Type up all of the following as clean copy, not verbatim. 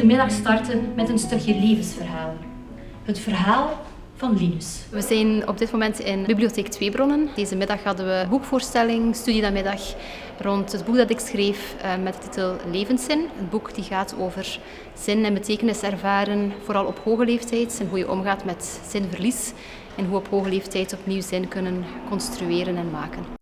de middag starten met een stukje levensverhaal. Het verhaal van Linus. We zijn op dit moment in Bibliotheek Tweebronnen. Deze middag hadden we boekvoorstelling, studienamiddag rond het boek dat ik schreef met de titel Levenszin. Een boek die gaat over zin en betekenis ervaren, vooral op hoge leeftijd. En hoe je omgaat met zinverlies en hoe op hoge leeftijd opnieuw zin kunnen construeren en maken.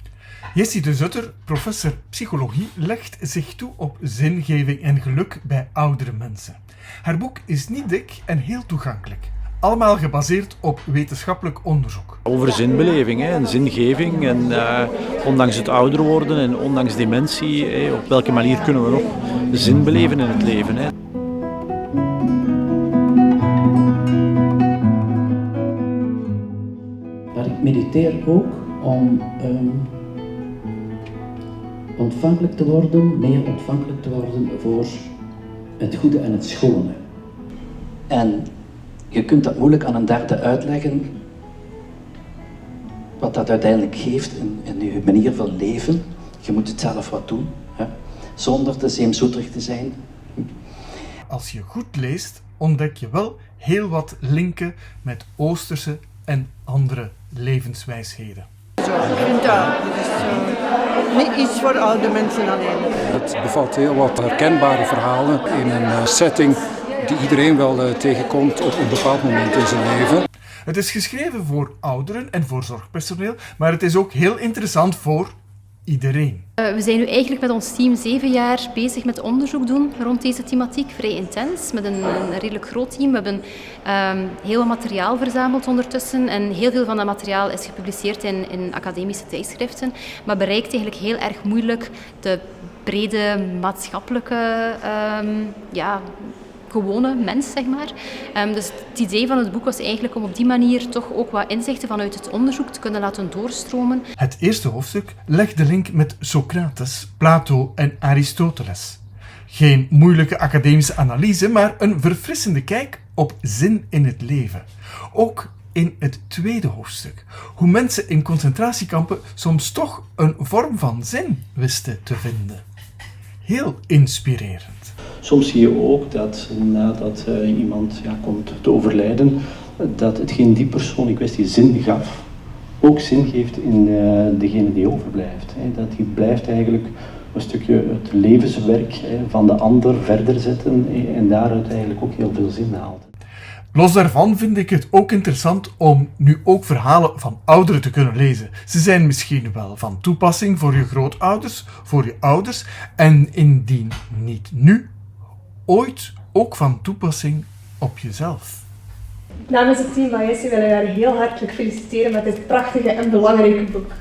Jessie de Zutter, professor psychologie, legt zich toe op zingeving en geluk bij oudere mensen. Haar boek is niet dik en heel toegankelijk. Allemaal gebaseerd op wetenschappelijk onderzoek. Over zinbeleving en zingeving en ondanks het ouder worden en ondanks dementie, op welke manier kunnen we nog zin beleven in het leven. Maar ik mediteer ook om ontvankelijk te worden, meer ontvankelijk te worden voor het goede en het schone. En je kunt dat moeilijk aan een derde uitleggen, wat dat uiteindelijk geeft in je manier van leven. Je moet het zelf wat doen, hè? Zonder te zeemzoeterig te zijn. Als je goed leest, ontdek je wel heel wat linken met Oosterse en andere levenswijsheden. Ik vind dat niet iets voor oude mensen alleen. Het bevat heel wat herkenbare verhalen in een setting die iedereen wel tegenkomt op een bepaald moment in zijn leven. Het is geschreven voor ouderen en voor zorgpersoneel, maar het is ook heel interessant voor iedereen. We zijn nu eigenlijk met ons team 7 jaar bezig met onderzoek doen rond deze thematiek. Vrij intens, met een redelijk groot team. We hebben heel wat materiaal verzameld ondertussen en heel veel van dat materiaal is gepubliceerd in academische tijdschriften, maar bereikt eigenlijk heel erg moeilijk de brede maatschappelijke gewone mens, zeg maar. Dus het idee van het boek was eigenlijk om op die manier toch ook wat inzichten vanuit het onderzoek te kunnen laten doorstromen. Het eerste hoofdstuk legt de link met Socrates, Plato en Aristoteles. Geen moeilijke academische analyse, maar een verfrissende kijk op zin in het leven. Ook in het tweede hoofdstuk. Hoe mensen in concentratiekampen soms toch een vorm van zin wisten te vinden. Heel inspirerend. Soms zie je ook dat nadat iemand komt te overlijden, dat hetgeen die persoon in kwestie zin gaf, ook zin geeft in degene die overblijft. Dat die blijft eigenlijk een stukje het levenswerk van de ander verder zetten en daaruit eigenlijk ook heel veel zin haalt. Los daarvan vind ik het ook interessant om nu ook verhalen van ouderen te kunnen lezen. Ze zijn misschien wel van toepassing voor je grootouders, voor je ouders en indien niet nu, ooit ook van toepassing op jezelf. Namens het team van Jessie wil ik haar heel hartelijk feliciteren met dit prachtige en belangrijke boek.